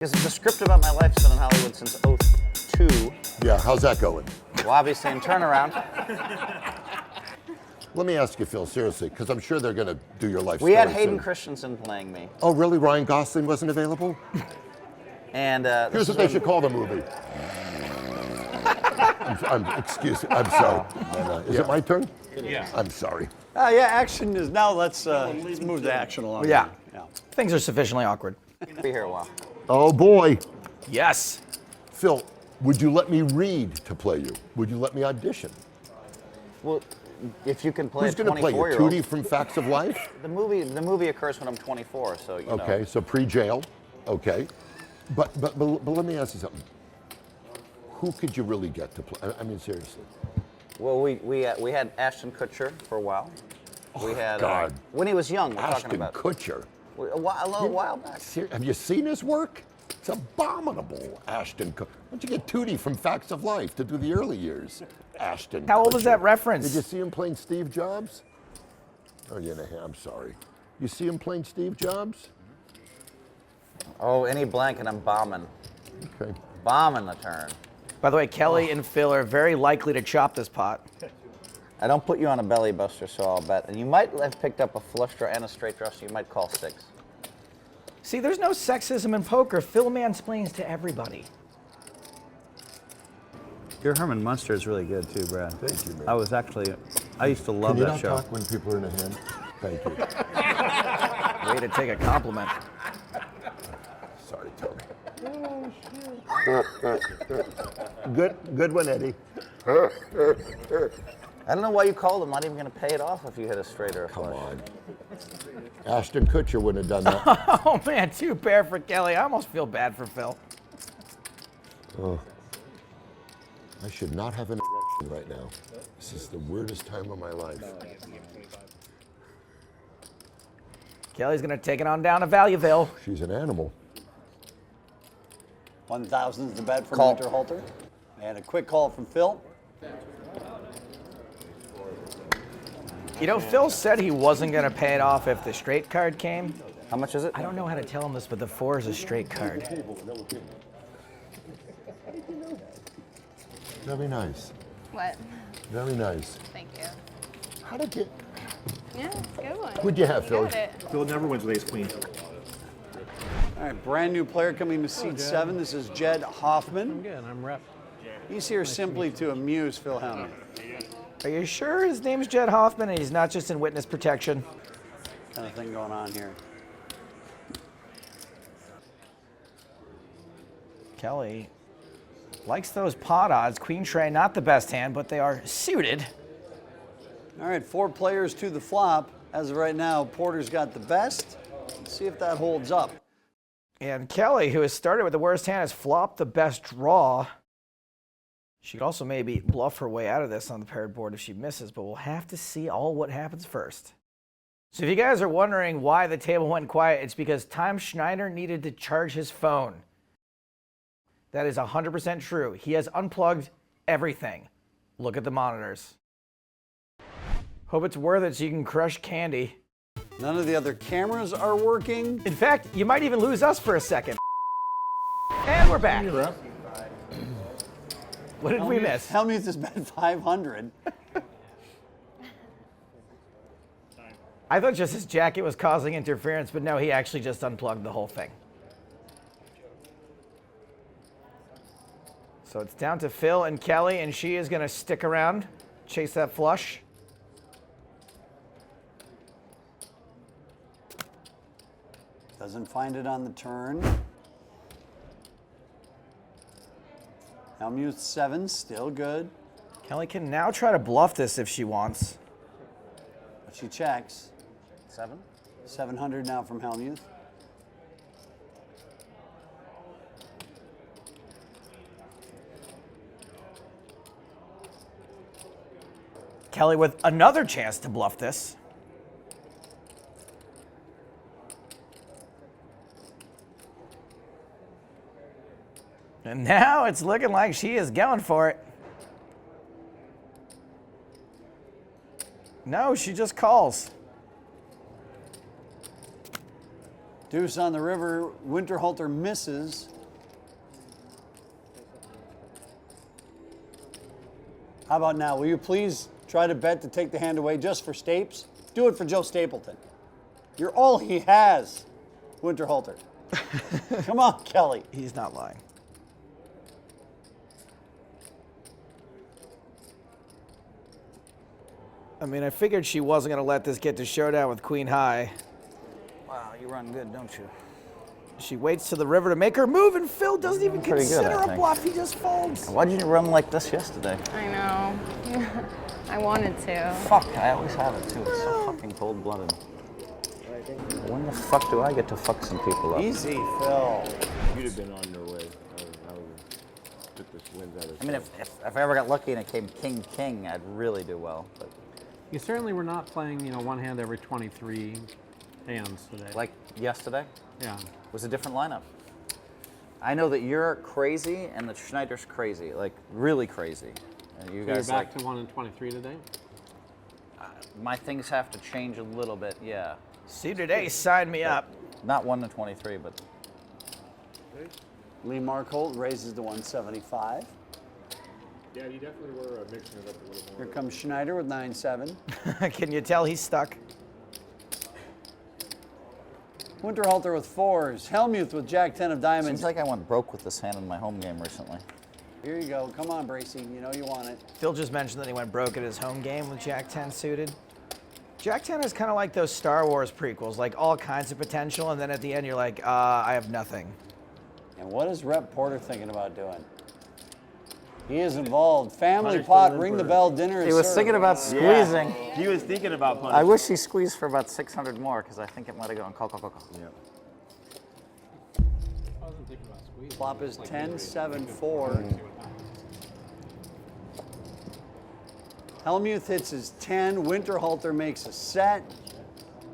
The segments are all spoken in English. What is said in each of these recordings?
Because the script about my life's been in Hollywood since '02. Yeah, how's that going? Well, obviously in Turnaround. Let me ask you, Phil, seriously, because I'm sure they're going to do your life We had story Hayden soon. Christensen playing me. Oh, really? Ryan Gosling wasn't available? And Here's what they should call the movie. Excuse me, I'm sorry. Is it my turn? Yeah. I'm sorry. Yeah, action is now. Let's move the action along. Yeah. Yeah. Things are sufficiently awkward. be here a while. Oh, boy. Yes. Phil, would you let me read to play you? Would you let me audition? Well, if you can play Who's a going to play you? 24-year-old. Tootie from Facts of Life? The movie occurs when I'm 24, so you know. Okay, so pre-jail. Okay. But let me ask you something. Who could you really get to play? I mean, seriously. Well, we had Ashton Kutcher for a while. We had God. when he was young. We're talking Ashton about Kutcher. a little while back. Have you seen his work? It's abominable, Ashton Kutcher. Why don't you get Tootie from Facts of Life to do the early years? Ashton How old was Kutcher. that reference? Did you see him playing Steve Jobs? Oh, yeah, I'm sorry. You see him playing Steve Jobs? Oh, any blank and I'm bombing. Okay. Bombing the turn. By the way, Kelly and Phil are very likely to chop this pot. I don't put you on a belly buster, so I'll bet. And you might have picked up a flush draw and a straight draw, so you might call 6. See, there's no sexism in poker. Phil mansplains to everybody. Your Herman Munster is really good too, Brad. Thank you, man. I used to love Can you that not show. talk when people are in a hand? Thank you. Way to take a compliment. Sorry, Tony. Good one, Eddie. I don't know why you called him. Not even going to pay it off if you hit a straight or a Come flush. on. Ashton Kutcher wouldn't have done that. Oh, man, 2 pair for Kelly. I almost feel bad for Phil. I should not have an erection right now. This is the weirdest time of my life. Kelly's going to take it on down to Valueville. She's an animal. 1,000 is the bet from Call. Winterhalter. And a quick call from Phil. You know, Phil said he wasn't going to pay it off if the straight card came. How much is it? I don't know how to tell him this, but the 4 is a straight card. Very nice. What? Very nice. Thank you. How did you? Yeah, it's a good one. Who'd you have, Phil? got it. Phil never wins with ace queen. All right, brand new player coming to seat 7. This is Jed Hoffman. Again, I'm rep. He's here simply to amuse Phil Hellmuth. Are you sure his name's Jed Hoffman and he's not just in witness protection? Kind of thing going on here. Kelly likes those pot odds. Queen tray, not the best hand, but they are suited. All right, 4 players to the flop. As of right now, Porter's got the best. Let's see if that holds up. And Kelly, who has started with the worst hand, has flopped the best draw. She could also maybe bluff her way out of this on the paired board if she misses, but we'll have to see all what happens first. So if you guys are wondering why the table went quiet, it's because Schneider needed to charge his phone. That is 100% true. He has unplugged everything. Look at the monitors. Hope it's worth it so you can crush candy. None of the other cameras are working. In fact, you might even lose us for a second. And we're back. What did we miss? Hellmuth has bet 500. I thought just his jacket was causing interference, but no, he actually just unplugged the whole thing. So it's down to Phil and Kelly, and she is going to stick around, chase that flush. Doesn't find it on the turn. Hellmuth 7, still good. Kelly can now try to bluff this if she wants. But she checks. 7? 700 now from Hellmuth. Kelly with another chance to bluff this. And now it's looking like she is going for it. No, she just calls. Deuce on the river. Winterhalter misses. How about now? Will you please try to bet to take the hand away just for Stapes? Do it for Joe Stapleton. You're all he has, Winterhalter. Come on, Kelly. He's not lying. I mean, I figured she wasn't going to let this get to showdown with Queen High. Wow, you run good, don't you? She waits to the river to make her move, and Phil doesn't even Pretty good, consider I a think. bluff. He just folds. Why didn't you run like this yesterday? I know. I wanted to. Fuck, I always have it too. It's so fucking cold-blooded. When the fuck do I get to fuck some people up? Easy, Phil. You'd have been on your way. I would took this wins out of I mean, if I ever got lucky and it came king, I'd really do well. But You certainly were not playing, one hand every 23 hands today. like yesterday, yeah. was a different lineup. I know that you're crazy and that Schneider's crazy, like really crazy. And you So you're guys back to 1 and 23 today? my things have to change a little bit, yeah. Suited Ace, sign me up. Not 1 to 23, but Lee Markholt raises to 175. Yeah, you definitely were mixing it up a little more. Here comes Schneider with 9-7. Can you tell he's stuck? Winterhalter with 4s. Hellmuth with Jack-10 of diamonds. seems like I went broke with this hand in my home game recently. Here you go. Come on, Bracy. You know you want it. Phil just mentioned that he went broke at his home game with Jack-10 suited. Jack-10 is kind of like those Star Wars prequels, like all kinds of potential, and then at the end you're like, I have nothing. And what is Rep Porter thinking about doing? He is involved. Family Punish the pot, limper. ring the bell, dinner is He was served. thinking about squeezing. He was thinking about I punishing. wish he squeezed for about 600 more because I think it might have gone call. Yeah. I wasn't thinking about squeezing. Flop is 10-7-4. Hellmuth hits his 10. Winterhalter makes a set.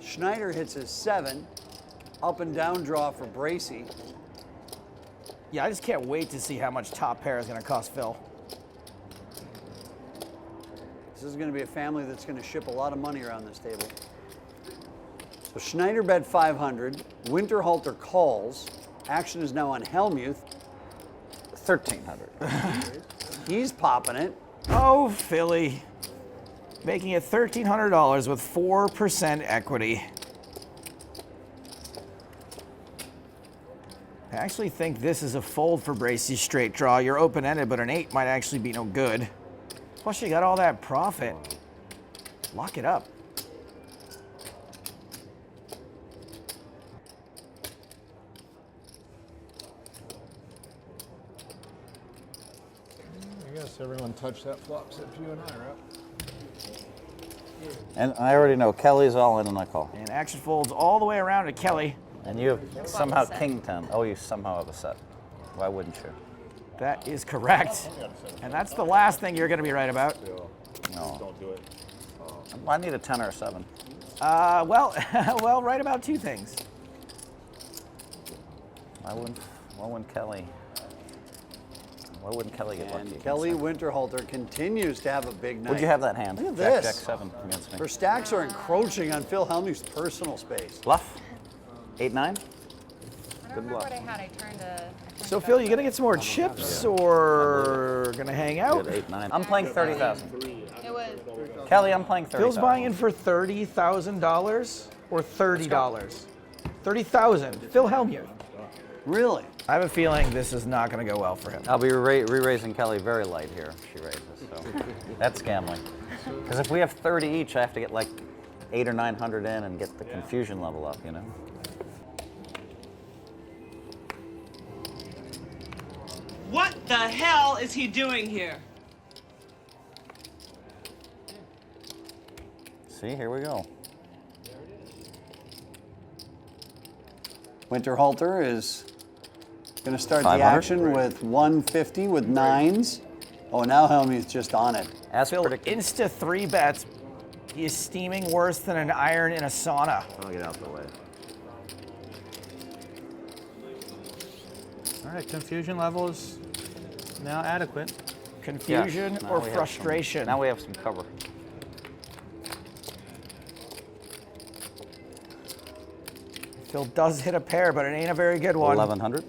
Schneider hits his 7. Up and down draw for Bracy. Yeah, I just can't wait to see how much top pair is going to cost Phil. This is going to be a family that's going to ship a lot of money around this table. So Schneider bet 500. Winterhalter calls. Action is now on Hellmuth. 1,300. He's popping it. Oh, Philly. Making it $1,300 with 4% equity. I actually think this is a fold for Bracy's straight draw. You're open-ended, but an 8 might actually be no good. Plus, you got all that profit. Lock it up. I guess everyone touched that flop except you and I, right? And I already know Kelly's all in and I call. And action folds all the way around to Kelly. And you have somehow king 10. Oh, you somehow have a set. Why wouldn't you? That is correct. And that's the last thing you're going to be right about. No. Don't do it. I need a 10 or a 7. Well, right about two things. Why wouldn't Kelly? Why wouldn't Kelly get lucky? And Kelly Winterhalter continues to have a big night. Would you have that hand? Look at Jack, this. Jack 7 against me. Her stacks are encroaching on Phil Hellmuth's personal space. Bluff? 8-9? I don't Good remember bluff. what I had. I turned So, Phil, you going to get some more chips or going to hang out? Good 8-9. I'm playing 30,000. It was. Kelly, I'm playing 30,000. Phil's buying in for $30,000 or $30? 30,000. Phil Hellmuth. Really? I have a feeling this is not going to go well for him. I'll be re-raising Kelly very light here if she raises. So that's gambling. Because if we have 30 each, I have to get like 800 or 900 in and get the confusion level up, you know? What the hell is he doing here? See, here we go. Winterhalter is going to start the 500? action with 150 with 9s. Oh, now Hellmuth's just on it. As Phil, predicted. insta 3 bets. He is steaming worse than an iron in a sauna. I'll get out the way. All right, confusion level is now adequate. Confusion Now or we have frustration? now we have some cover. Phil does hit a pair, but it ain't a very good one. 1100.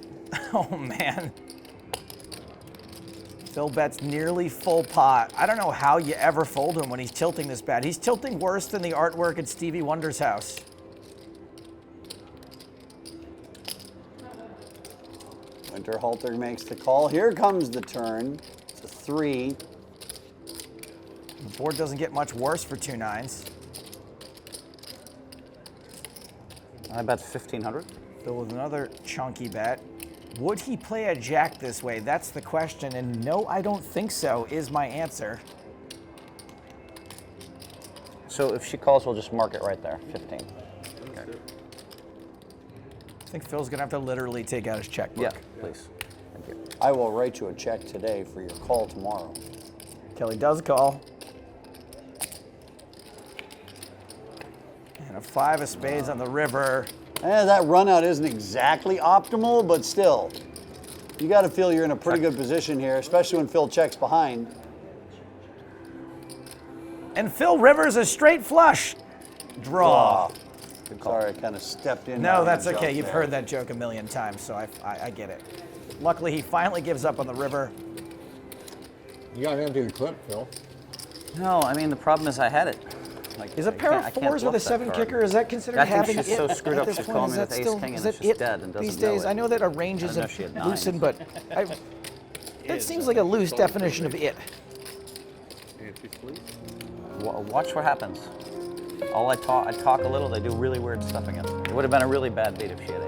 Oh, man. Phil bets nearly full pot. I don't know how you ever fold him when he's tilting this bad. He's tilting worse than the artwork at Stevie Wonder's house. Winterhalter makes the call. Here comes the turn. It's a 3. The board doesn't get much worse for 2 nines. I bet 1500. Phil with another chunky bet. Would he play a jack this way? That's the question, and no, I don't think so, is my answer. So if she calls, we'll just mark it right there, 15. I think Phil's gonna have to literally take out his checkbook. Yeah, please. Thank you. I will write you a check today for your call tomorrow. Kelly does call. And a 5 of spades on the river. That run out isn't exactly optimal, but still, you got to feel you're in a pretty good position here, especially when Phil checks behind. And Phil rivers a straight flush. Draw. Sorry, I kind of stepped in. No, that's okay. You've heard that joke a million times, so I get it. Luckily, he finally gives up on the river. You got an empty clip, Phil. No, I mean, the problem is I had it. Like, Is a pair of 4s with a 7 kicker, is that considered I think having she's it so at screwed up this she's point? calling Is me that with ace still, king is and that it's just it dead and these doesn't know days? it. I know that arranges I know have she had 9s. loosened, but that seems like a loose definition of it. Watch what happens. I talk a little, they do really weird stuff again. It would have been a really bad beat if she had